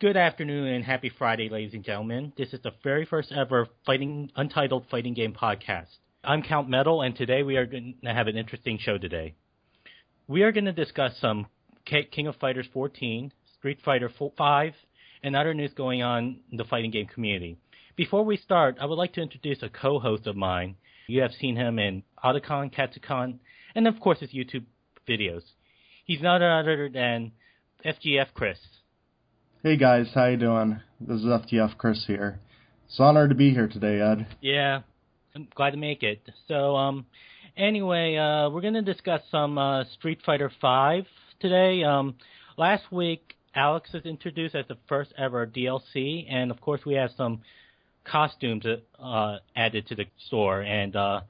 Good afternoon and happy Friday, ladies and gentlemen. This is the very first ever Untitled fighting game podcast. I'm Count Metal, and today we are going to have an interesting show today. We are going to discuss some King of Fighters 14, Street Fighter 5, and other news going on in the fighting game community. Before we start, I would like to introduce a co-host of mine. You have seen him in Otacon, Katsucon, and of course his YouTube videos. He's none other than FGF Chris. Hey guys, how you doing? This is FGF Chris here. It's an honor to be here today, Ed. Yeah, I'm glad to make it. So, anyway, we're going to discuss some Street Fighter 5 today. Last week, Alex was introduced as the first ever DLC, and of course we have some costumes added to the store. And I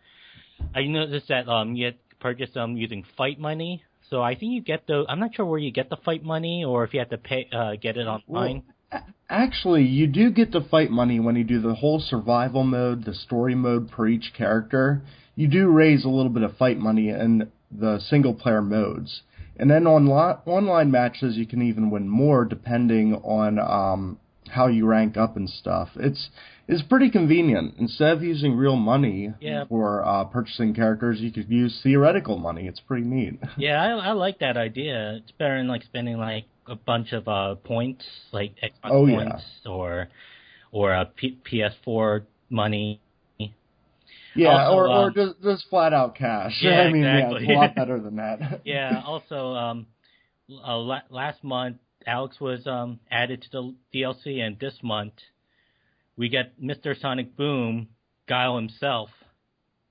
noticed that you had to purchase them using fight money. So I think you get I'm not sure where you get the fight money or if you have to pay get it online. Well, actually, you do get the fight money when you do the whole survival mode, the story mode per each character. You do raise a little bit of fight money in the single-player modes. And then on online matches, you can even win more depending on how you rank up and stuff. It's pretty convenient. Instead of using real money for purchasing characters, you could use theoretical money. It's pretty neat. Yeah, I like that idea. It's better than spending a bunch of points, like Xbox points or PS4 money. Yeah, also, or just flat out cash. Yeah, I mean, exactly. Yeah, it's a lot better than that. Yeah. Also, last month Alex was added to the DLC, and this month we get Mr. Sonic Boom, Guile himself.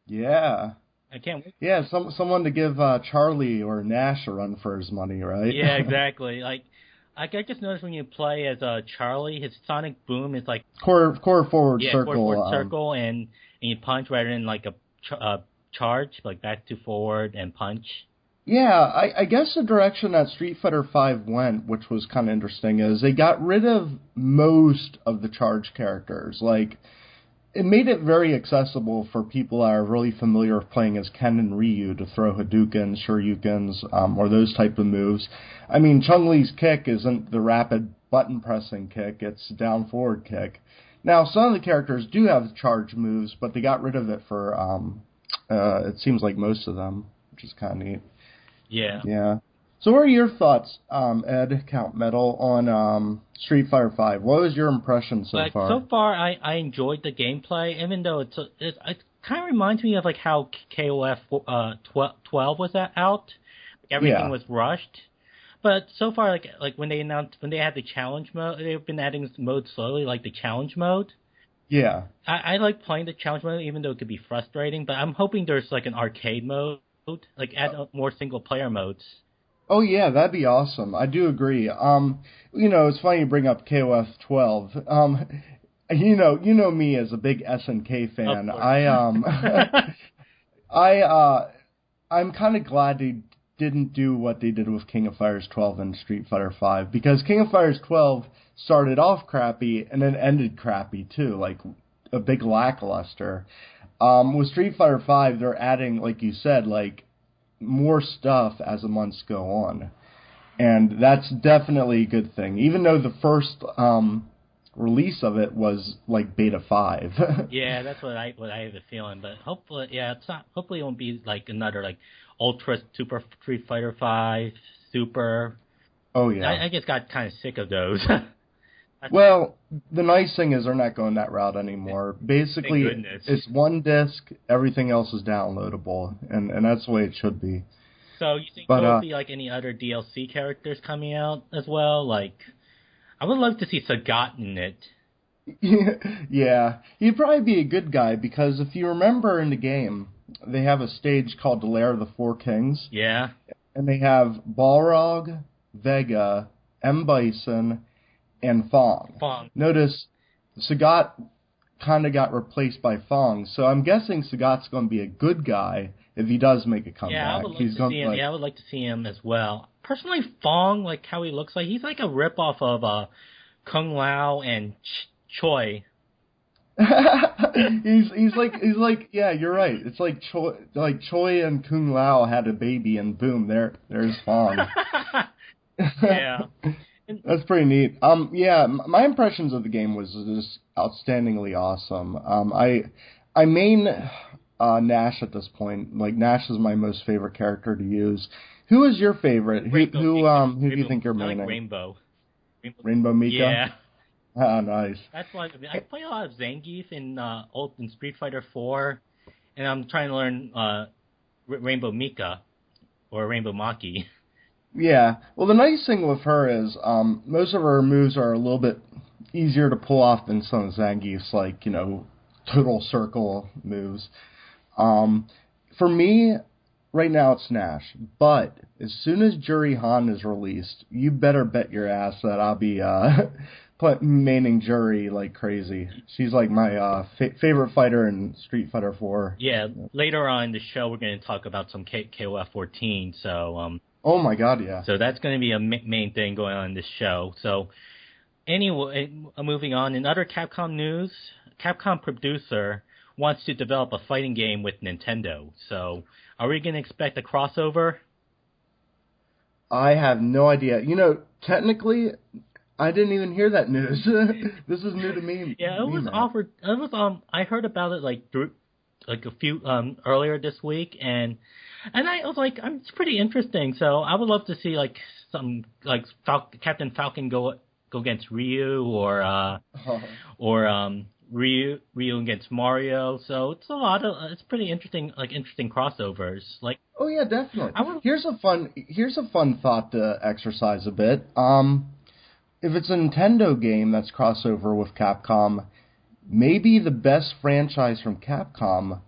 Yeah. I can't wait. Yeah, someone to give Charlie or Nash a run for his money, right? Yeah, exactly. I just noticed when you play as Charlie, his Sonic Boom is core forward circle. Core forward circle, and you punch rather than a charge, like back to forward and punch. Yeah, I guess the direction that Street Fighter V went, which was kind of interesting, is they got rid of most of the charge characters. It made it very accessible for people that are really familiar with playing as Ken and Ryu to throw Hadoukens, Shoryukens, or those type of moves. I mean, Chun-Li's kick isn't the rapid button-pressing kick, it's down-forward kick. Now, some of the characters do have charge moves, but they got rid of it for, it seems like most of them, which is kind of neat. Yeah. Yeah. So what are your thoughts, Ed, Count Metal, on Street Fighter V? What was your impression so far? So far, I enjoyed the gameplay, even though it kind of reminds me of how KOF 12 was out. Everything was rushed. But so far, when they had the challenge mode, they've been adding this mode slowly, like the challenge mode. Yeah. I like playing the challenge mode, even though it could be frustrating. But I'm hoping there's an arcade mode. Add more single-player modes. Oh, yeah, that'd be awesome. I do agree. It's funny you bring up KOF 12. You know me as a big SNK fan. I'm kind of glad they didn't do what they did with King of Fighters 12 and Street Fighter 5, because King of Fighters 12 started off crappy and then ended crappy, too, a big lackluster. With Street Fighter 5, they're adding, like you said, more stuff as the months go on. And that's definitely a good thing, even though the first release of it was Beta 5. Yeah, that's what I have a feeling. But hopefully, it's not. Hopefully, it won't be another Ultra Super Street Fighter 5 Super. Oh yeah. I just got kind of sick of those. Well, the nice thing is they're not going that route anymore. Basically, it's one disc, everything else is downloadable, and that's the way it should be. So you think there will be any other DLC characters coming out as well? I would love to see Sagat in it. Yeah, he'd probably be a good guy, because if you remember in the game, they have a stage called the Lair of the Four Kings. Yeah. And they have Balrog, Vega, M. Bison, and Fong. Notice Sagat kind of got replaced by Fong, so I'm guessing Sagat's going to be a good guy if he does make a comeback. Yeah, I would like to see him. I would like to see him as well. Personally, Fong, how he looks he's like a ripoff of Kung Lao and Choi. he's like yeah, you're right. It's like Choi and Kung Lao had a baby, and boom, there's Fong. Yeah. And That's pretty neat. Yeah, my impressions of the game was just outstandingly awesome. I main Nash at this point. Like Nash is my most favorite character to use. Who is your favorite? Who do you think you're maining? I like Rainbow. Rainbow Mika? Yeah. Oh, nice. That's why I play a lot of Zangief in Street Fighter 4, and I'm trying to learn Rainbow Mika or Rainbow Maki. Yeah. Well, the nice thing with her is most of her moves are a little bit easier to pull off than some of Zangief's, like, total circle moves. For me, right now it's Nash. But as soon as Juri Han is released, you better bet your ass that I'll be maining Juri like crazy. She's like my favorite fighter in Street Fighter 4. Yeah, later on in the show we're going to talk about some KOF 14, so... Oh my god, yeah. So that's going to be a main thing going on in this show. So anyway, moving on, in other Capcom news, Capcom producer wants to develop a fighting game with Nintendo. So are we going to expect a crossover? I have no idea. Technically, I didn't even hear that news. This is new to me. Yeah, it was offered. It was I heard about it like a few earlier this week, and I was like, it's pretty interesting. So I would love to see like some like Captain Falcon go against Ryu or Ryu against Mario. So it's pretty interesting, like interesting crossovers. Like, oh yeah, definitely. Here's a fun thought to exercise a bit. If it's a Nintendo game that's crossover with Capcom, maybe the best franchise from Capcom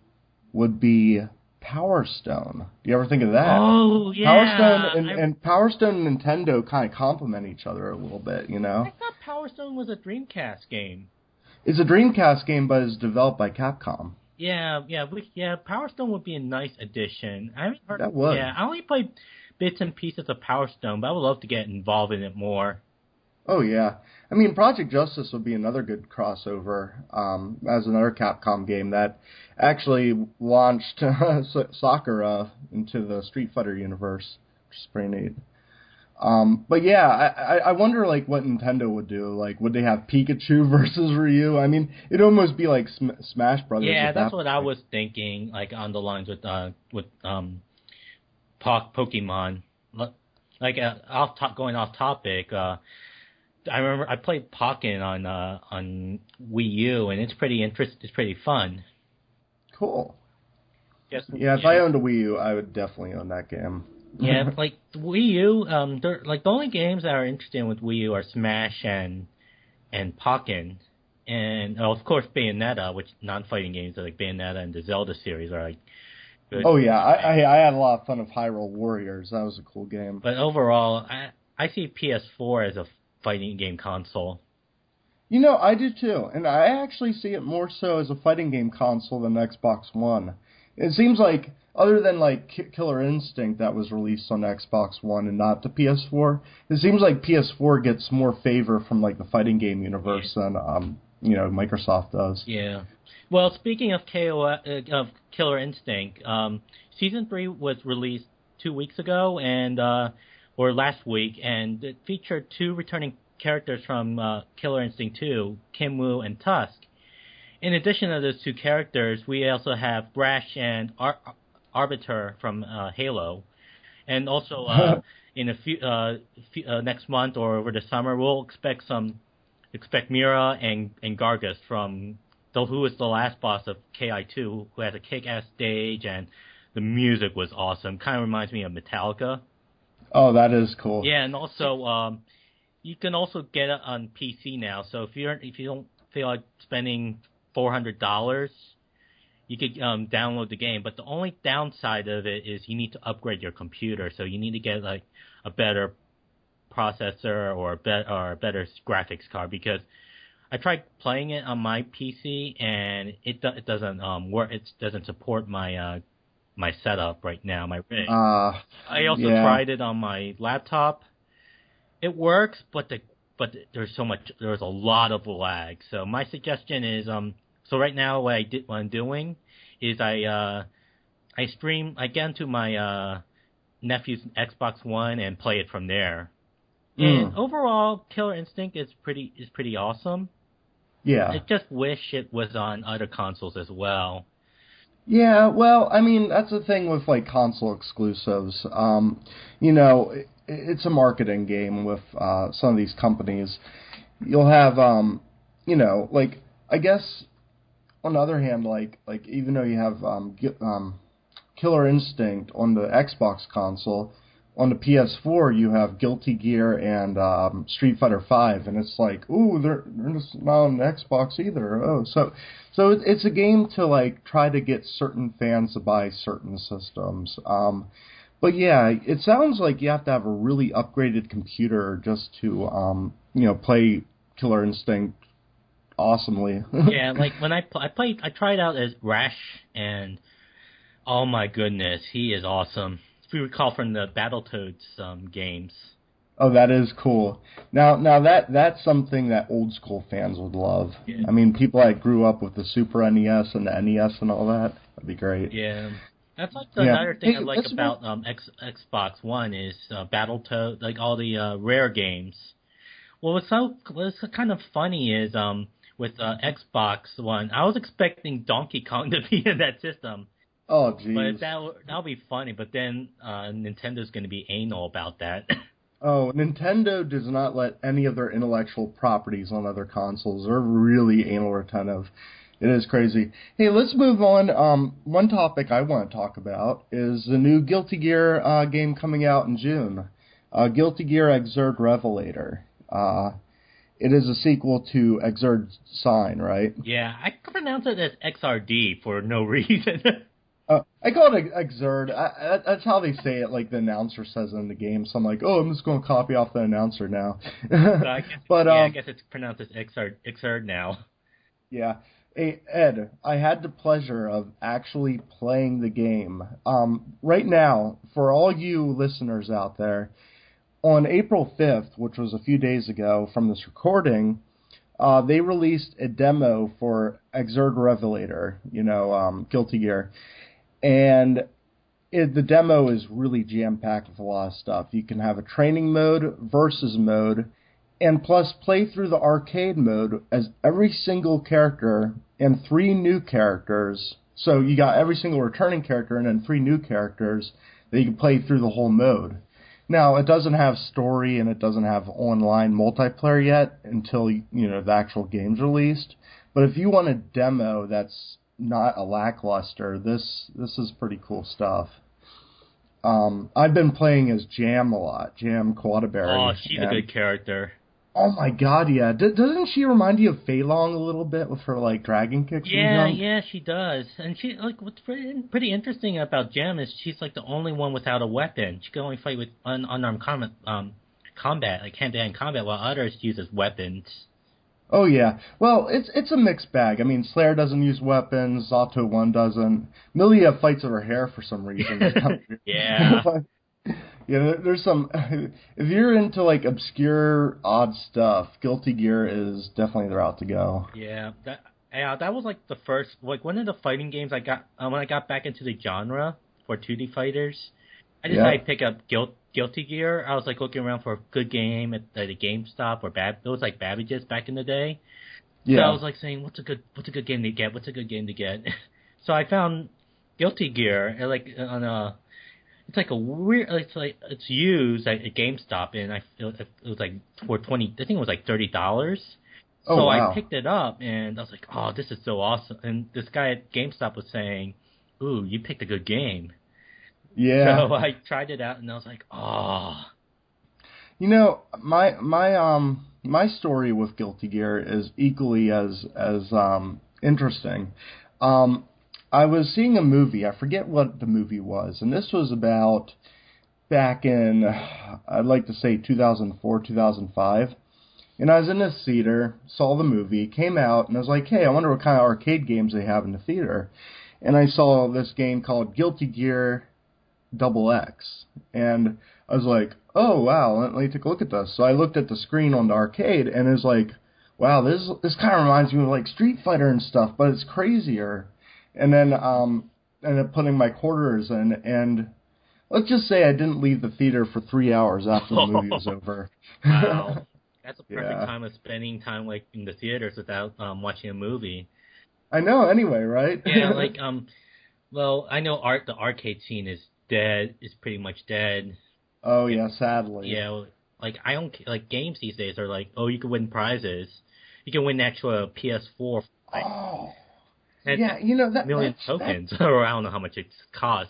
would be Power Stone. Do you ever think of that? Oh, yeah. Power Stone Power Stone and Nintendo kind of complement each other a little bit, I thought Power Stone was a Dreamcast game. It's a Dreamcast game, but it's developed by Capcom. Yeah. Power Stone would be a nice addition. I haven't heard. That would. Yeah, I only played bits and pieces of Power Stone, but I would love to get involved in it more. Oh, yeah. I mean, Project Justice would be another good crossover as another Capcom game that actually launched Sakura into the Street Fighter universe, which is pretty neat. But yeah, I wonder like what Nintendo would do. Like, would they have Pikachu versus Ryu? I mean, it'd almost be like Smash Brothers. Yeah, that's what I was thinking. Like on the lines with Pokemon. Like going off topic. I remember I played Pokken on Wii U, and it's pretty interesting. It's pretty fun. Cool. If I owned a Wii U, I would definitely own that game. Yeah, like Wii U, the only games that are interesting with Wii U are Smash and Pokken, and of course Bayonetta, which non-fighting games like Bayonetta and the Zelda series are like good. Oh yeah, I had a lot of fun with Hyrule Warriors. That was a cool game. But overall, I see PS4 as a fighting game console. I do too, and I actually see it more so as a fighting game console than Xbox One. It seems like, other than like Killer Instinct that was released on Xbox One and not the PS4, it seems like PS4 gets more favor from like the fighting game universe than Microsoft does. Yeah. Well, speaking of Killer Instinct, Season 3 was released 2 weeks ago or last week, and it featured 2 returning characters from Killer Instinct 2, Kim-Woo and Tusk. In addition to those 2 characters, we also have Brash and Arbiter from Halo, and also in a few next month or over the summer, we'll expect Mira and Gargus from who was the last boss of KI2, who has a kick-ass stage, and the music was awesome. Kind of reminds me of Metallica. Oh, that is cool. Yeah, and also you can also get it on PC now. So if you don't feel like spending $400, you could download the game. But the only downside of it is you need to upgrade your computer. So you need to get like a better processor or a better graphics card, because I tried playing it on my PC and it doesn't work. It doesn't support my my setup right now, my rig. I also tried it on my laptop. It works, but there's a lot of lag. So my suggestion is so right now what I'm doing is I get into my nephew's Xbox One and play it from there. And overall, Killer Instinct is pretty awesome. Yeah. I just wish it was on other consoles as well. Yeah, well, I mean, that's the thing with, like, console exclusives. You know, it's a marketing game with some of these companies. You'll have, you know, like, I guess, on the other hand, like even though you have Killer Instinct on the Xbox console, on the PS4 you have Guilty Gear and Street Fighter V, and it's like, ooh, they're just not on the Xbox either. Oh, so it's a game to, like, try to get certain fans to buy certain systems. But yeah, it sounds like you have to have a really upgraded computer just to you know, play Killer Instinct awesomely. Yeah, like when I tried out as Rash, and oh my goodness, he is awesome. If you recall from the Battletoads games. Oh, that is cool. Now that's something that old school fans would love. Yeah. I mean, people that grew up with the Super NES and the NES and all that. That'd be great. Yeah. That's like another thing I like about Xbox One is Battletoads, like all the rare games. Well, what's kind of funny is with Xbox One, I was expecting Donkey Kong to be in that system. Oh, jeez. But that'll be funny. But then Nintendo's going to be anal about that. Oh, Nintendo does not let any of their intellectual properties on other consoles. They're really anal retentive. It is crazy. Hey, let's move on. One topic I want to talk about is the new Guilty Gear game coming out in June. Guilty Gear Xrd Revelator. It is a sequel to Xrd Sign, right? Yeah, I pronounce it as XRD for no reason. I call it Xrd. That's how they say it, like the announcer says in the game. So I'm like, oh, I'm just going to copy off the announcer now. I guess it's pronounced as Xrd now. Yeah. Hey, Ed, I had the pleasure of actually playing the game. Right now, for all you listeners out there, on April 5th, which was a few days ago from this recording, they released a demo for Xrd Revelator, you know, Guilty Gear. And the demo is really jam-packed with a lot of stuff. You can have a training mode, versus mode, and plus play through the arcade mode as every single character and 3 new characters. So you got every single returning character and then 3 new characters that you can play through the whole mode. Now, it doesn't have story and it doesn't have online multiplayer yet until, you know, the actual game's released. But if you want a demo that's not a lackluster, this is pretty cool stuff. I've been playing as Jam a lot, Jam Quattaberry. Oh, she's a good character. Oh my god, yeah. Doesn't she remind you of Fei Long a little bit with her, like, dragon kicks? Yeah, she does. And she, like, what's pretty interesting about Jam is she's, like, the only one without a weapon. She can only fight with unarmed combat, like hand-to-hand combat, while others use as weapons. Oh yeah. Well, it's a mixed bag. I mean, Slayer doesn't use weapons, Zato 1 doesn't. Milia fights with her hair for some reason. Yeah. Yeah, there's some. If you're into, like, obscure, odd stuff, Guilty Gear is definitely the route to go. Yeah, that was, like, the first, like, one of the fighting games I got when I got back into the genre for 2D fighters. I decided to pick up Guilty Gear. I was, like, looking around for a good game at the GameStop or it was like Babbage's back in the day. Yeah. So I was, like, saying, what's a good game to get? What's a good game to get? So I found Guilty Gear, like, on a. It's like a weird. It's used at GameStop, and it was like for $20. I think it was like $30. Oh, so wow. I picked it up, and I was like, "Oh, this is so awesome!" And this guy at GameStop was saying, "Ooh, you picked a good game." Yeah. So I tried it out, and I was like, "Oh." You know, my story with Guilty Gear is equally as interesting. I was seeing a movie. I forget what the movie was, and this was about back in, I'd like to say 2004, 2005. And I was in this theater, saw the movie, came out, and I was like, hey, I wonder what kind of arcade games they have in the theater. And I saw this game called Guilty Gear XX. And I was like, oh, wow, let me take a look at this. So I looked at the screen on the arcade, and it was like, wow, this kind of reminds me of, like, Street Fighter and stuff, but it's crazier. And then ended up putting my quarters in, and let's just say I didn't leave the theater for 3 hours after the movie was over. Wow. That's a perfect Yeah. time of spending time like in the theaters without watching a movie. I know. Anyway, right? Yeah, like well, I know the arcade scene is dead, is pretty much dead. Oh yeah, sadly. Yeah, like I don't like games these days are like, oh, you can win prizes, you can win an actual PS4, like Oh. 10 Yeah, million tokens, or I don't know how much it's cost.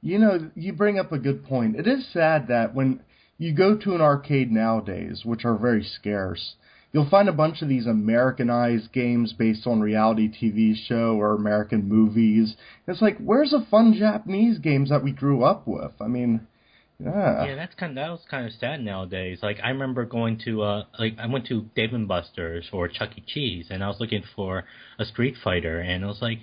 You bring up a good point. It is sad that when you go to an arcade nowadays, which are very scarce, you'll find a bunch of these Americanized games based on reality TV show or American movies. It's like, where's the fun Japanese games that we grew up with? I mean, yeah. Yeah, that was kind of sad nowadays. Like I remember going to I went to Dave and Buster's or Chuck E. Cheese, and I was looking for a Street Fighter, and I was like,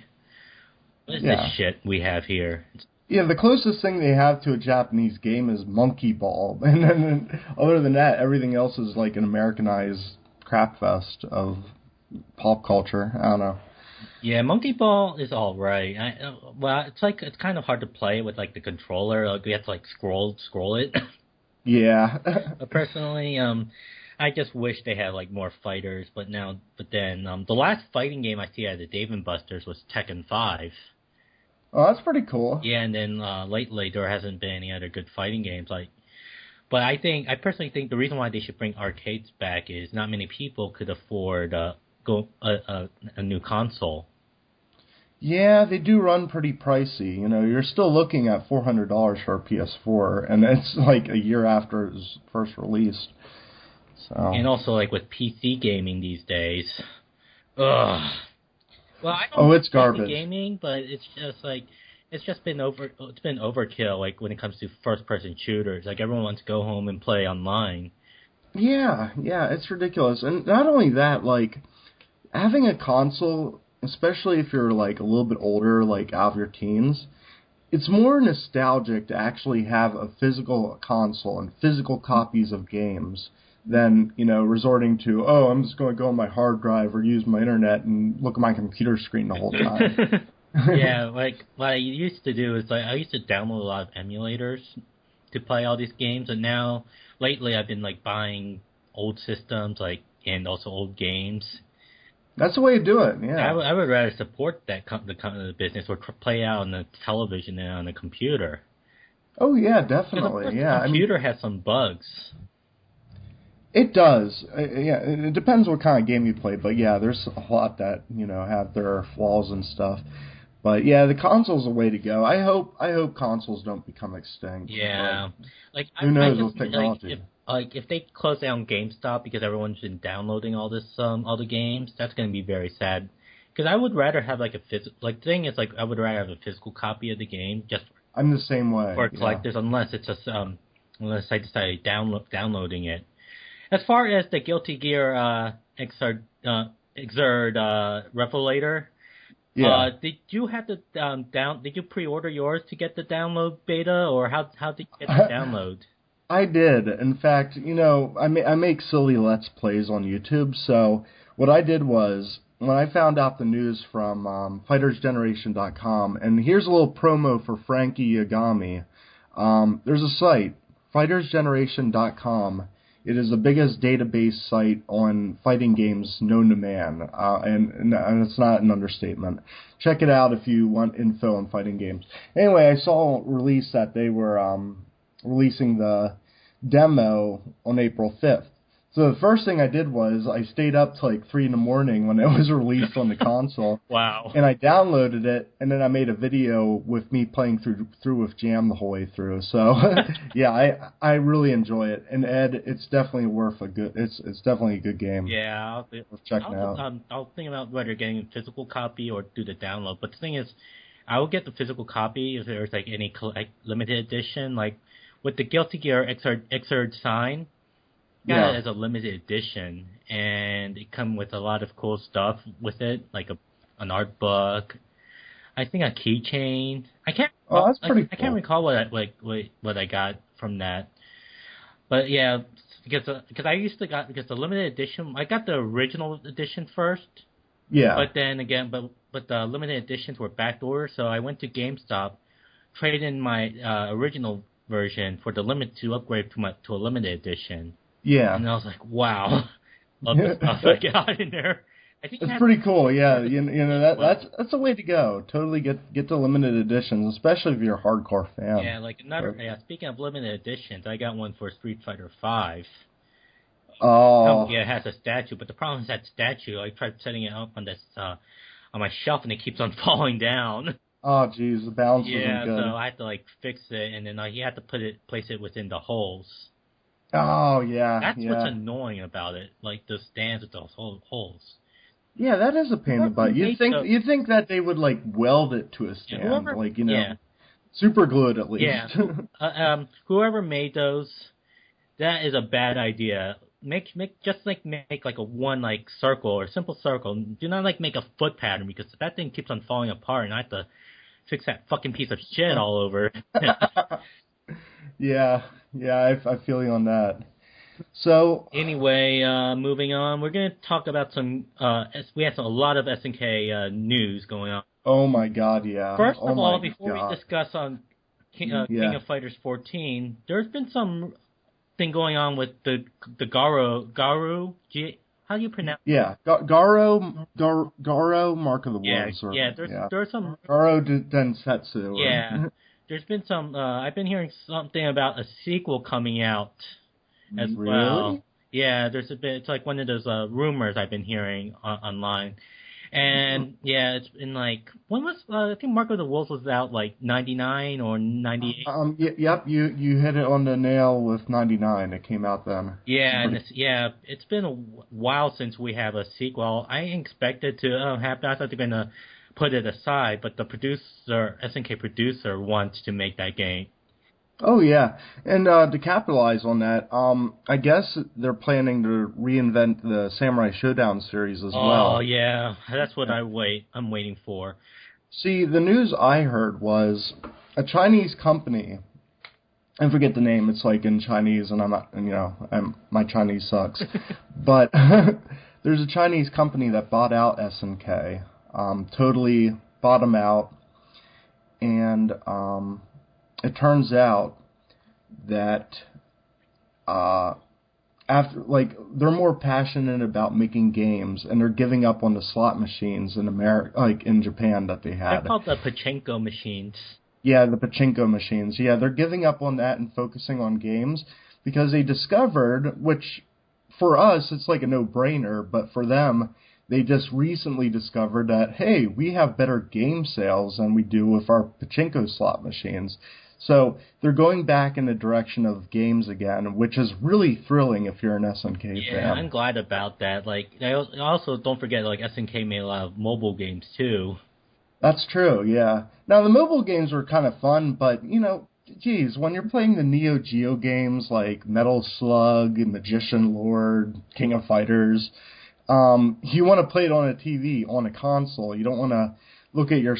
what is this shit we have here? Yeah, the closest thing they have to a Japanese game is Monkey Ball. And then other than that, everything else is like an Americanized crap fest of pop culture. I don't know. Yeah, Monkey Ball is all right. Well, it's kind of hard to play with like the controller. Like you have to like scroll it. Yeah. But personally, I just wish they had like more fighters. But then the last fighting game I see at the Dave and Buster's was Tekken 5. Oh, that's pretty cool. Yeah, and then lately there hasn't been any other good fighting games. But I personally think the reason why they should bring arcades back is not many people could afford a new console. Yeah, they do run pretty pricey. You're still looking at $400 for a PS4, and it's like a year after it was first released. So. And also, like with PC gaming these days, ugh. Well, I don't it's garbage. Gaming, but it's just been overkill. Like when it comes to first-person shooters, like everyone wants to go home and play online. Yeah, it's ridiculous. And not only that, like having a console, especially if you're like a little bit older, like out of your teens, it's more nostalgic to actually have a physical console and physical copies of games than, resorting to, I'm just going to go on my hard drive or use my internet and look at my computer screen the whole time. Yeah, like what I used to do is like I used to download a lot of emulators to play all these games, and now lately I've been like buying old systems and also old games. That's the way to do it. Yeah, I would rather support the business or play out on the television than on the computer. Oh yeah, definitely. The computer has some bugs. It does. It depends what kind of game you play, but yeah, there's a lot that have their flaws and stuff. But yeah, the console's a way to go. I hope consoles don't become extinct. Yeah, who knows with technology? If they close down GameStop because everyone's been downloading all the games, that's going to be very sad. Because I would rather have like a physical. Like the thing is, like I would rather have a physical copy of the game. I'm the same way. For collectors, unless it's just unless I decide downloading it. As far as the Guilty Gear Xrd Revelator, did you have to Did you pre-order yours to get the download beta, or how did you get the download? I did. In fact, I make silly Let's Plays on YouTube. So what I did was when I found out the news from FightersGeneration.com, and here's a little promo for Frankie Yagami. There's a site, FightersGeneration.com. It is the biggest database site on fighting games known to man, and it's not an understatement. Check it out if you want info on fighting games. Anyway, I saw release that they were releasing the demo on April 5th. So the first thing I did was I stayed up till like 3 in the morning when it was released on the console. Wow. And I downloaded it, and then I made a video with me playing through with Jam the whole way through. So yeah, I really enjoy it. And Ed, it's definitely it's definitely a good game. Yeah, worth checking out. I'll think about whether getting a physical copy or do the download. But the thing is, I will get the physical copy if there's like any limited edition, like with the Guilty Gear Xrd sign. Got it as a limited edition, and it comes with a lot of cool stuff with it, like an art book. I think a keychain. I can't. Oh, that's pretty cool. I can't recall what I got from that. But yeah, because the limited edition, I got the original edition first. Yeah. But then again, but the limited editions were backdoor, so I went to GameStop trade in my original version for the limit to upgrade to a limited edition. Yeah. And I was like, wow, love the stuff I got in there. I think it's pretty cool. Yeah, you know that's a way to go. Totally get the limited editions, especially if you're a hardcore fan. Yeah, like speaking of limited editions, I got one for Street Fighter V. Oh. Yeah, it has a statue, but the problem is that statue. I tried setting it up on this on my shelf, and it keeps on falling down. Oh, geez, the balance isn't good. Yeah, so I had to like fix it, and then you have to place it within the holes. Oh, yeah. That's what's annoying about it, like the stands with those holes. Yeah, that is a pain in the butt. You'd think that they would like weld it to a stand, super glue it at least. Yeah. Whoever made those, that is a bad idea. Make like a one like circle or simple circle. Do not like make a foot pattern because that thing keeps on falling apart, and I have to fix that fucking piece of shit all over. Yeah, I feel you on that. So anyway, moving on, we're going to talk about some. We had a lot of SNK news going on. Oh my God, yeah. First of all, before we discuss on King of Fighters 14, there's been some thing going on with the Garu. How do you pronounce? Yeah, Garo Mark of the Wolves. There's some Garo Densetsu. Yeah, there's been some. I've been hearing something about a sequel coming out as well. Yeah, there's a bit. It's like one of those rumors I've been hearing online. And yeah, it's been like, when was I think Mark of the Wolves was out like 99 or 98. Yep, you hit it on the nail with 99. It came out then. Yeah, it's been a while since we have a sequel. I expected to happen. I thought they're gonna put it aside, but the SNK producer wants to make that game. Oh, yeah. And to capitalize on that, I guess they're planning to reinvent the Samurai Showdown series as well. Oh, yeah. That's what I'm waiting for. See, the news I heard was a Chinese company, I forget the name, it's like in Chinese, and I'm not, my Chinese sucks. But there's a Chinese company that bought out SNK, totally bought them out, and it turns out that they're more passionate about making games, and they're giving up on the slot machines in America, like in Japan, that they had. They're called the pachinko machines. Yeah, the pachinko machines. Yeah, they're giving up on that and focusing on games because they discovered, which for us it's like a no-brainer, but for them, they just recently discovered that, hey, we have better game sales than we do with our pachinko slot machines. So they're going back in the direction of games again, which is really thrilling if you're an SNK fan. Yeah, I'm glad about that. Like, I also don't forget, like, SNK made a lot of mobile games too. That's true, yeah. Now, the mobile games were kind of fun, but, geez, when you're playing the Neo Geo games like Metal Slug, Magician Lord, King of Fighters, you want to play it on a TV, on a console. You don't want to look at your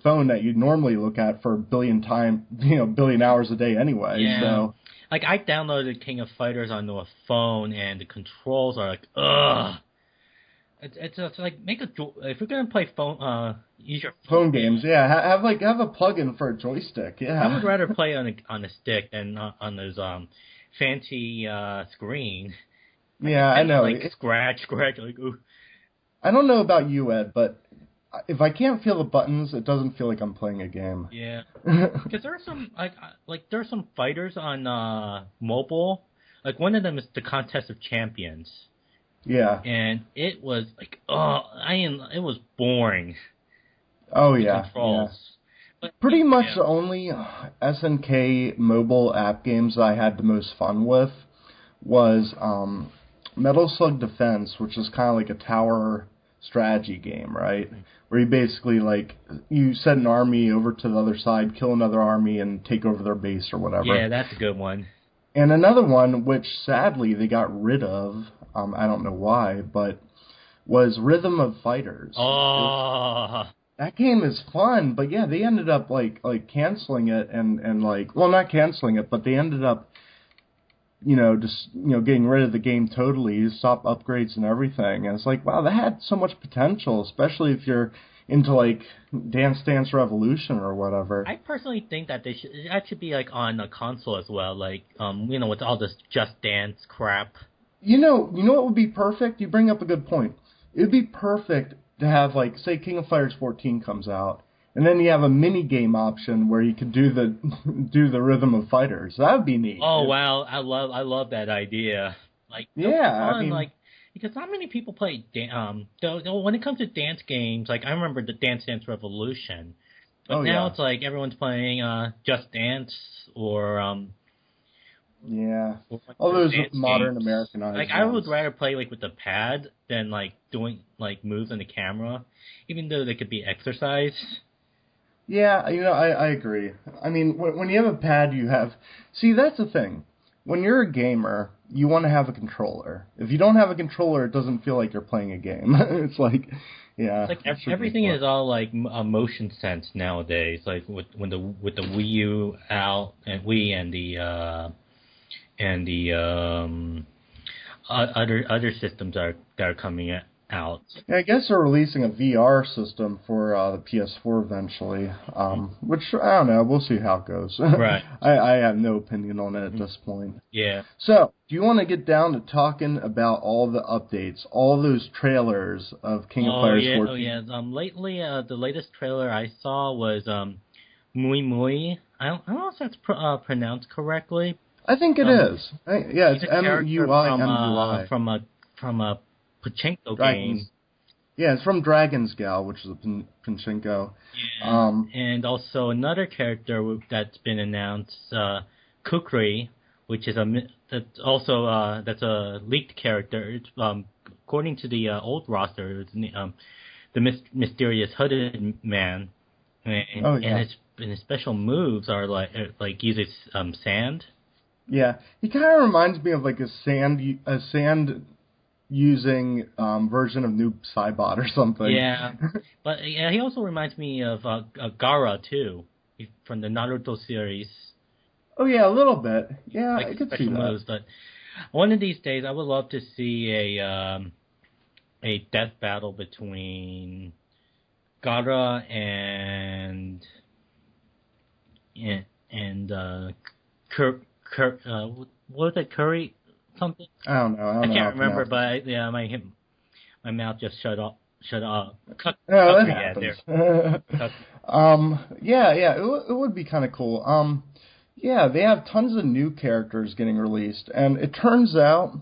phone that you'd normally look at for a billion hours a day anyway. Yeah. So, like, I downloaded King of Fighters onto a phone, and the controls are like, ugh. It's like, if you're gonna play use your phone games. Yeah, have a plug-in for a joystick. Yeah, I would rather play on a stick than on those fancy screen. Yeah, I know. Like scratch, like ooh. I don't know about you, Ed, but if I can't feel the buttons, it doesn't feel like I'm playing a game. Yeah, because there are some there are some fighters on mobile. Like, one of them is the Contest of Champions. Yeah, and it was like, it was boring. Oh yeah, controls. Yeah. But pretty much the only SNK mobile app games I had the most fun with was Metal Slug Defense, which is kind of like a tower strategy game, right? Where you basically, like, you set an army over to the other side, kill another army, and take over their base or whatever. Yeah, that's a good one. And another one, which sadly they got rid of, I don't know why, but was Rhythm of Fighters. Oh. That game is fun, but yeah, they ended up like canceling it and like, well, not canceling it, but they ended up getting rid of the game totally, stop upgrades and everything. And it's like, wow, that had so much potential, especially if you're, into like Dance Dance Revolution or whatever. I personally think that that should be like on a console as well, like with all this Just Dance crap. You know what would be perfect? You bring up a good point. It would be perfect to have, like, say King of Fighters 14 comes out, and then you have a mini game option where you could do the Rhythm of Fighters. That would be neat. Oh wow, I love that idea. Like like because not many people play when it comes to dance games. Like I remember the Dance Dance Revolution, but now it's like everyone's playing Just Dance or all those modern games. Americanized. Like I would rather play like with the pad than like doing like moves on the camera, even though they could be exercise. Yeah, I agree. I mean, when you have a pad, see, that's the thing. When you're a gamer, you want to have a controller. If you don't have a controller, it doesn't feel like you're playing a game. It's like, it's like everything is all like motion sense nowadays. Like with the Wii U out and Wii and the other systems that are coming out. Yeah, I guess they're releasing a VR system for the PS4 eventually, which, I don't know, we'll see how it goes. Right. I have no opinion on it at this point. Yeah. So, do you want to get down to talking about all the updates, all those trailers of King of Fighters 14? Oh, yeah. Lately, the latest trailer I saw was Mui Mui. I don't know if that's pronounced correctly. I think it is. It's M-U-I-M-U-I. From a Pachinko game. Yeah, it's from Dragon's Gal, which is a Pachinko. Yeah. And also another character that's been announced, Kukri, which is that's a leaked character. It's according to the old roster, it's, the mysterious hooded man, and his special moves are like uses sand. Yeah, he kind of reminds me of like a sand using version of Noob Saibot or something. Yeah, but he also reminds me of Gaara too, from the Naruto series. Oh yeah, a little bit. Yeah, like I could see that. Moves, but one of these days, I would love to see a death battle between Gaara and what was it, Curry something? I don't know. I can't remember, but my mouth just shut off. That happens. It would be kind of cool. They have tons of new characters getting released, and it turns out,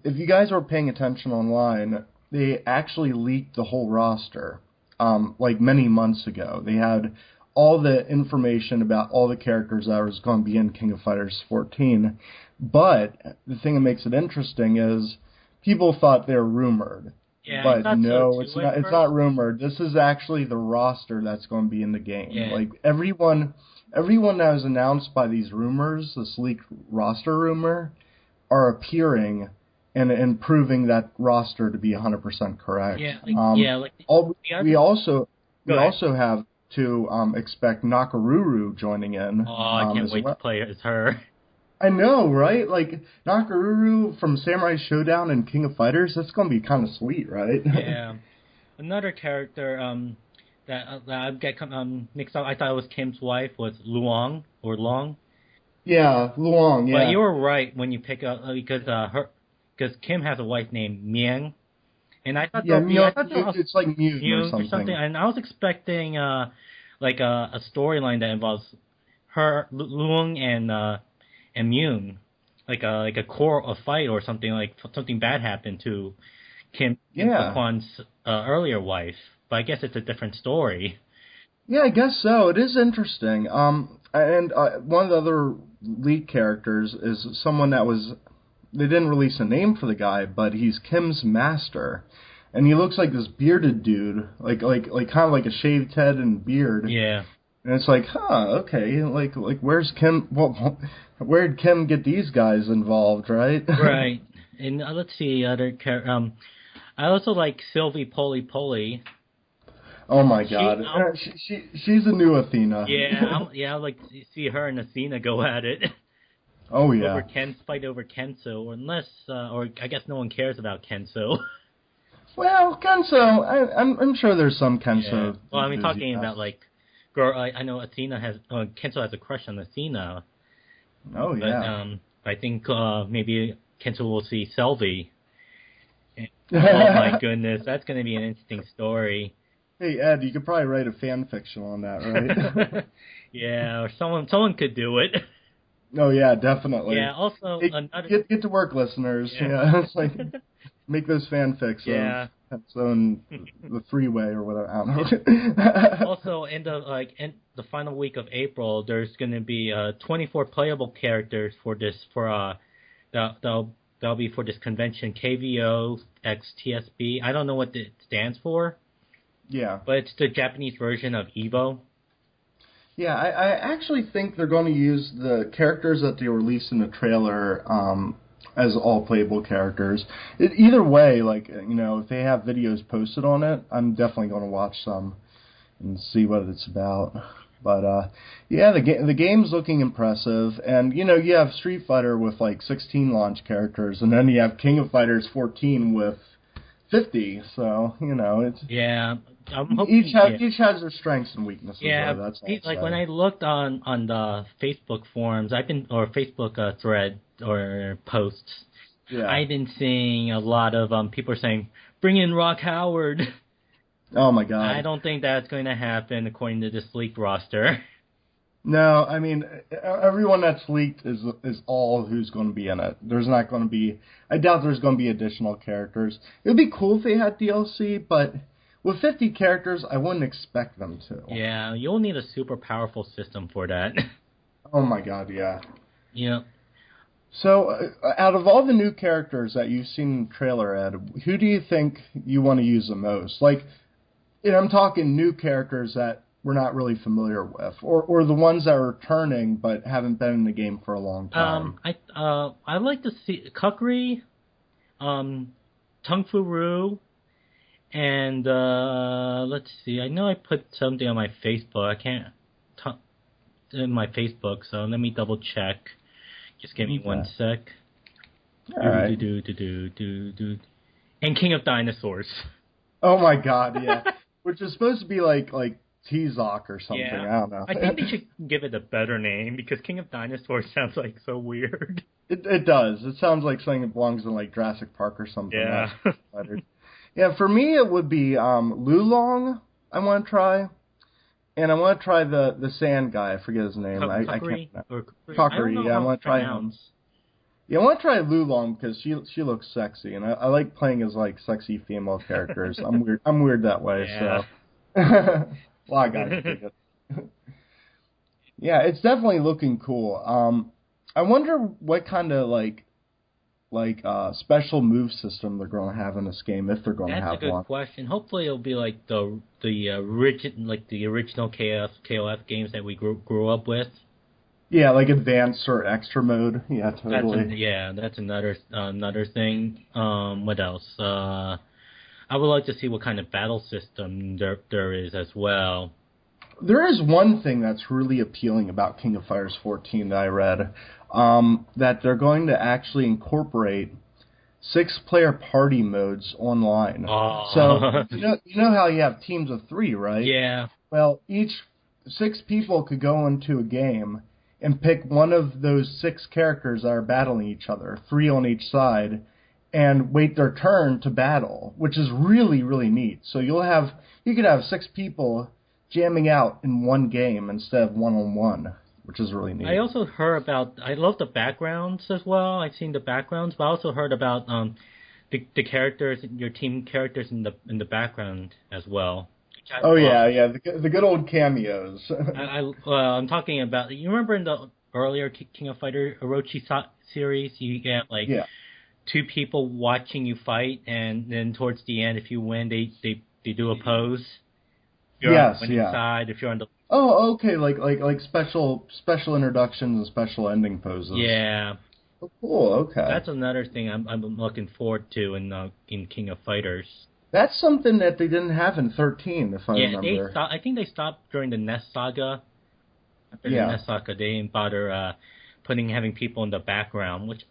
if you guys were paying attention online, they actually leaked the whole roster, like many months ago. They had all the information about all the characters that was going to be in King of Fighters 14. But the thing that makes it interesting is people thought they were rumored. Yeah, but no, it's not. It's not rumored. This is actually the roster that's going to be in the game. Yeah. Like everyone that was announced by these rumors, this leaked roster rumor, are appearing and proving that roster to be 100% correct. We also have to expect Nakaruru joining in. Oh, I can't wait to play as her. I know, right? Like, Nakaruru from Samurai Showdown and King of Fighters, that's going to be kind of sweet, right? Yeah. Another character that I get mixed up, I thought it was Kim's wife, was Luong, or Long. Yeah, Luong, yeah. But you were right when you pick up, because Kim has a wife named Miang. And I thought it's like Mew or something. And I was expecting like a storyline that involves her, Luong, and Myung, like a fight or something, like something bad happened to Kim Kwan's earlier wife. But I guess it's a different story. Yeah, I guess so. It is interesting. And one of the other lead characters is someone that they didn't release a name for the guy, but he's Kim's master. And he looks like this bearded dude, like kind of like a shaved head and beard. Yeah. And it's like, okay, like where's Kim? Well, where'd Kim get these guys involved, right? Right. And let's see other I also like Sylvie Poli. Oh my God, she's a new Athena. Yeah, I'd like to see her and Athena go at it. Oh yeah. Fight over Kenso, or unless, or I guess no one cares about Kenso. Well, Kenso, I'm sure there's some Kenso. Yeah. Well, I mean, talking enthusiasts. about like, girl, I know Athena has Kenzo has a crush on Athena, Oh but yeah. I think maybe Kenzo will see Selby. Oh my goodness, that's going to be an interesting story. Hey Ed, you could probably write a fan fiction on that, right? Yeah, or someone could do it. Oh yeah, definitely. Yeah. Also, Hey, another. get to work, listeners. Yeah. Yeah, it's like make those fanfics of Yeah. Kenso and the three-way or whatever. I don't know. Also, in the final week of April, there's going to be 24 playable characters for this that'll be for this convention KVO X TSB. I don't know what it stands for, Yeah. but it's the Japanese version of Evo. Yeah, I actually think they're going to use the characters that they released in the trailer as all playable characters. Either way, like, if they have videos posted on it, I'm definitely going to watch some and see what it's about. But yeah, the game's looking impressive, and you have Street Fighter with like 16 launch characters, and then you have King of Fighters 14 with 50. So it's Yeah, I'm hoping, each has their strengths and weaknesses. yeah, though, that's all like when I looked on the Facebook forums, or Facebook thread or posts, yeah. I've been seeing a lot of people saying, "Bring in Rock Howard." Oh my God! I don't think that's going to happen according to this leaked roster. No, I mean everyone that's leaked is all who's going to be in it. There's not going to be. I doubt there's going to be additional characters. It would be cool if they had DLC, but with 50 characters, I wouldn't expect them to. Yeah, you'll need a super powerful system for that. Oh my God! Yeah. Yeah. So, out of all the new characters that you've seen in the trailer, Ed, who do you think you want to use the most? Like, I'm talking new characters that we're not really familiar with, or the ones that are returning but haven't been in the game for a long time. I'd like to see Kukri, Tung Fu Ru, and let's see. I know I put something on my Facebook. I can't in my Facebook, so let me double check. Just give me 1 sec. All right. And King of Dinosaurs. Oh my God, yeah. Which is supposed to be like T-Zoc or something. Yeah. I don't know. I think they should give it a better name because King of Dinosaurs sounds like so weird. It does. It sounds like something that belongs in like Jurassic Park or something. Yeah. Yeah, for me it would be Lulong. I want to try, and I want to try the sand guy. I forget his name. I can't. Kukri. Yeah, I want to try him. Yeah, I want to try Lulong because she looks sexy, and I like playing as like sexy female characters. I'm weird that way. Yeah. So. Well, I got it. Yeah, it's definitely looking cool. I wonder what kind of like special move system they're going to have in this game, if they're going to have one. That's a good question. Hopefully, it'll be like the original KOF games that we grew up with. Yeah, like advanced or extra mode. Yeah, totally. That's another thing. What else? I would like to see what kind of battle system there is as well. There is one thing that's really appealing about King of Fighters 14 that I read, that they're going to actually incorporate 6-player party modes online. Oh. So you know how you have teams of 3, right? Yeah. Well, each 6 people could go into a game and pick one of those 6 characters that are battling each other, 3 on each side, and wait their turn to battle, which is really, really neat. So you could have 6 people jamming out in one game instead of one-on-one, which is really neat. I also heard about. I love the backgrounds as well. I've seen the backgrounds, but I also heard about the characters, your team characters in the background as well. Oh yeah, the good old cameos. I'm talking about. You remember in the earlier King of Fighter Orochi series, you get like 2 people watching you fight, and then towards the end, if you win, they do a pose. If you're on the winning side, if you're on the Oh, okay, like special introductions and special ending poses. Yeah. Oh, cool. Okay. That's another thing I'm looking forward to in King of Fighters. That's something that they didn't have in 13, if I remember. I think they stopped during the Nest Saga. After the Nest Saga, they didn't bother having people in the background, which,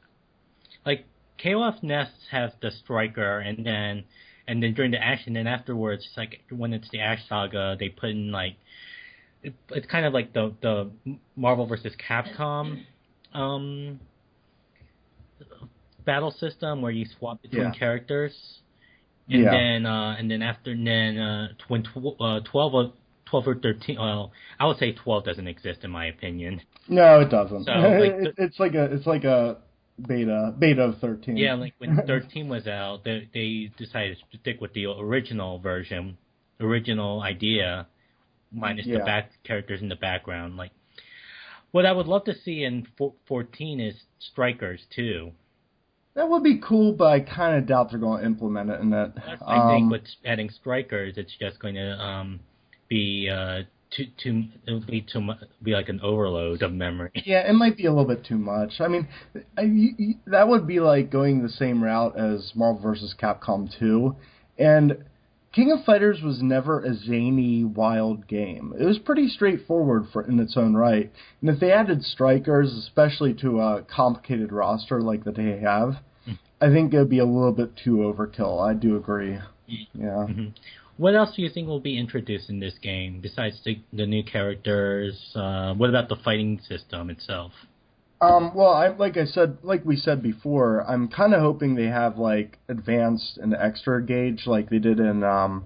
like, KOF Nests have the striker, and then and then during the action, then afterwards, it's like when it's the Ash Saga, they put in like it's kind of like the Marvel versus Capcom battle system where you swap between characters, and then after when 12 or 13, well, I would say 12 doesn't exist in my opinion. No, it doesn't. So it's like a beta of 13. Yeah, like when 13 was out, they decided to stick with the original version, original idea, minus the back characters in the background. Like, what I would love to see in 14 is strikers too. That would be cool, but I kind of doubt they're going to implement it in that. I think with adding strikers, it's just going to be it'll be like an overload of memory. Yeah, it might be a little bit too much. I mean, that would be like going the same route as Marvel vs. Capcom 2, and King of Fighters was never a zany, wild game. It was pretty straightforward in its own right, and if they added strikers, especially to a complicated roster like that they have, I think it would be a little bit too overkill. I do agree. Yeah. Mm-hmm. What else do you think will be introduced in this game besides the new characters? What about the fighting system itself? Well, like we said before, I'm kind of hoping they have like advanced and extra gauge like they did in the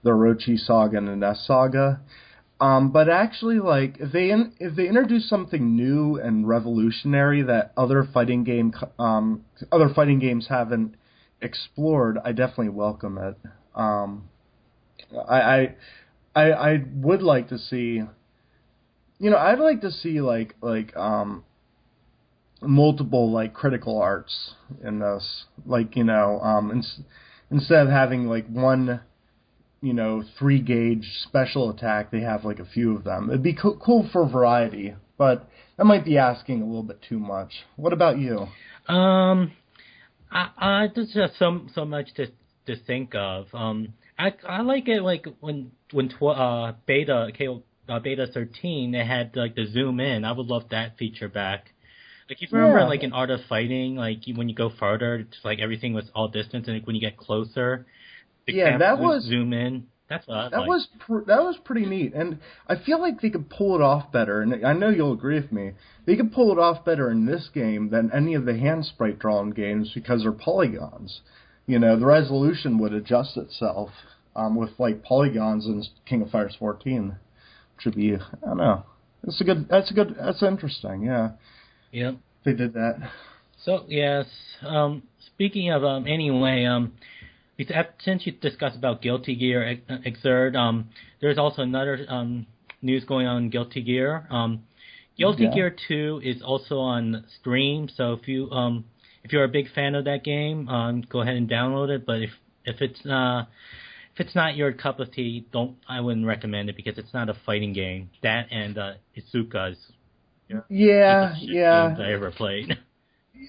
Orochi Saga and the Ness Saga. But actually, like if they introduce something new and revolutionary that other fighting games haven't explored, I definitely welcome it. I would like to see, I'd like to see like multiple like critical arts in this, like instead of having like one 3-gauge special attack, they have like a few of them. It'd be cool for variety, but that might be asking a little bit too much. What about you? There's just so much to think of. I like it like when beta 13 they had like the zoom in. I would love that feature back. Like if you remember like in Art of Fighting, like when you go farther, it's like everything was all distance, and like, when you get closer, that was zoom in. That was pretty neat, and I feel like they could pull it off better. And I know you'll agree with me. They could pull it off better in this game than any of the hand sprite drawn games because they're polygons. The resolution would adjust itself with like polygons in King of Fighters 14, which would be, I don't know. That's interesting. Yeah. Yep. They did that. So yes. Speaking of since you discussed about Guilty Gear Xrd, there's also another news going on in Guilty Gear. Guilty Gear 2 is also on Steam, so if you're a big fan of that game, go ahead and download it. But if it's not your cup of tea, I wouldn't recommend it because it's not a fighting game. That and Isuka's games I ever played.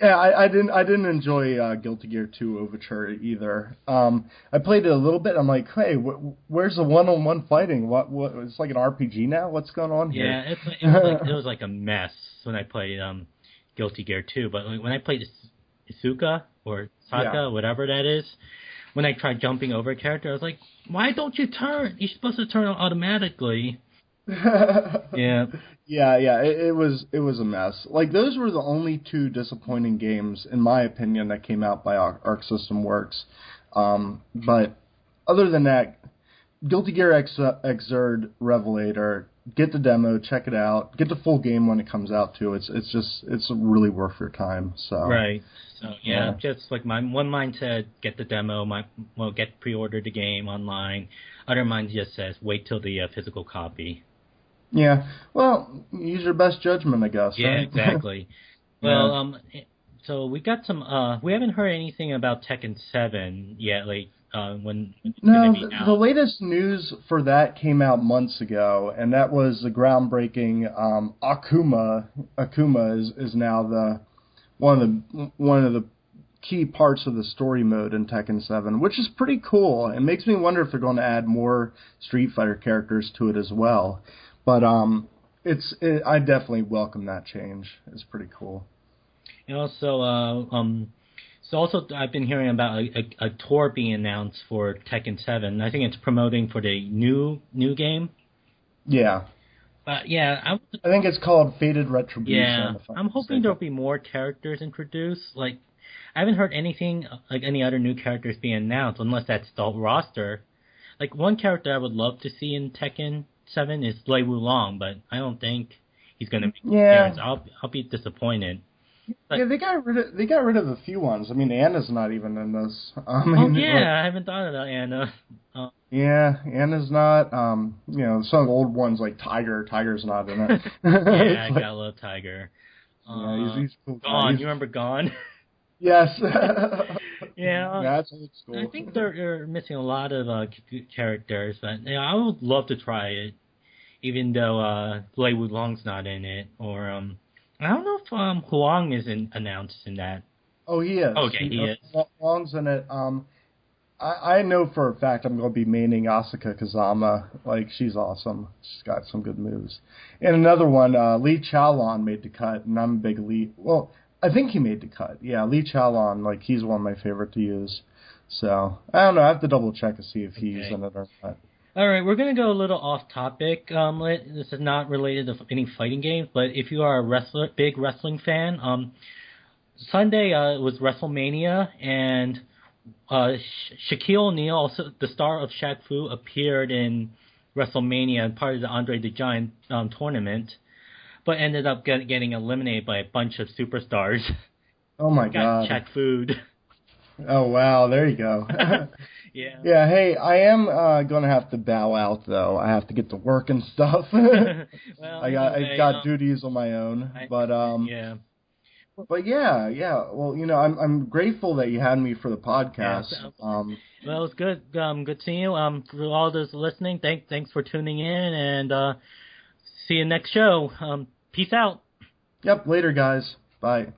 Yeah, I didn't enjoy Guilty Gear 2 Overture either. I played it a little bit. I'm like, hey, where's the one-on-one fighting? What? It's like an RPG now. What's going on here? Yeah, it was like a mess when I played Guilty Gear 2. But when I played Isuka or Saka, whatever that is, when I tried jumping over a character, I was like, why don't you turn? You're supposed to turn automatically. Yeah. It was a mess. Like those were the only two disappointing games, in my opinion, that came out by Arc System Works. But other than that, Guilty Gear Xrd Revelator, get the demo, check it out, get the full game when it comes out too. It's really worth your time. So right. So yeah, just like one mind said, get the demo. Get pre-order the game online. Other mind just says wait till the physical copy. Yeah, well, use your best judgment, I guess. Yeah, right? exactly. Well, so we got some. We haven't heard anything about Tekken 7 yet. Like when it's going to be out. The latest news for that came out months ago, and that was the groundbreaking Akuma. Akuma is now one of the key parts of the story mode in Tekken 7, which is pretty cool. It makes me wonder if they're going to add more Street Fighter characters to it as well. But I definitely welcome that change. It's pretty cool. And also, So also, I've been hearing about a tour being announced for Tekken 7. I think it's promoting for the new game. Yeah. Yeah, I think it's called Fated Retribution. Yeah, I'm hoping there'll be more characters introduced. Like, I haven't heard anything like any other new characters being announced, unless that's the roster. Like, one character I would love to see in Tekken 7 is Lei Wulong, but I don't think he's going to make an appearance. I'll be disappointed. But, yeah, they got rid of a few ones. I mean, Anna's not even in this. I haven't thought about Anna. Yeah, Anna's not. Some of the old ones like Tiger. Tiger's not in it. Yeah, I gotta love Tiger. Yeah, he's cool. Gone. You remember Gone? Yes. Yeah. That's old school. I think they're missing a lot of characters, but I would love to try it, even though Lei Wulong's not in it, or I don't know if Huang is announced in that. Oh, he is. Okay, he is. Huang's in it. I know for a fact I'm going to be maining Asuka Kazama. Like, she's awesome. She's got some good moves. And another one, Lee Chaolon made the cut, and I'm a big Lee. Well, I think he made the cut. Yeah, Lee Chaolon, like, he's one of my favorite to use. So, I don't know. I have to double check to see if he's in it or not. All right, we're going to go a little off topic. This is not related to any fighting games, but if you are a big wrestling fan, Sunday was WrestleMania, and Shaquille O'Neal, also the star of Shaq Fu, appeared in WrestleMania and part of the Andre the Giant tournament, but ended up getting eliminated by a bunch of superstars. Oh my God! Shaq Food. Oh wow! There you go. Yeah. Yeah. Hey, I am gonna have to bow out though. I have to get to work and stuff. Well, I got duties on my own, but yeah. But yeah. Well, I'm grateful that you had me for the podcast. Yeah, well, it was good. Good seeing you. For all those listening, thanks for tuning in, and see you next show. Peace out. Yep. Later, guys. Bye.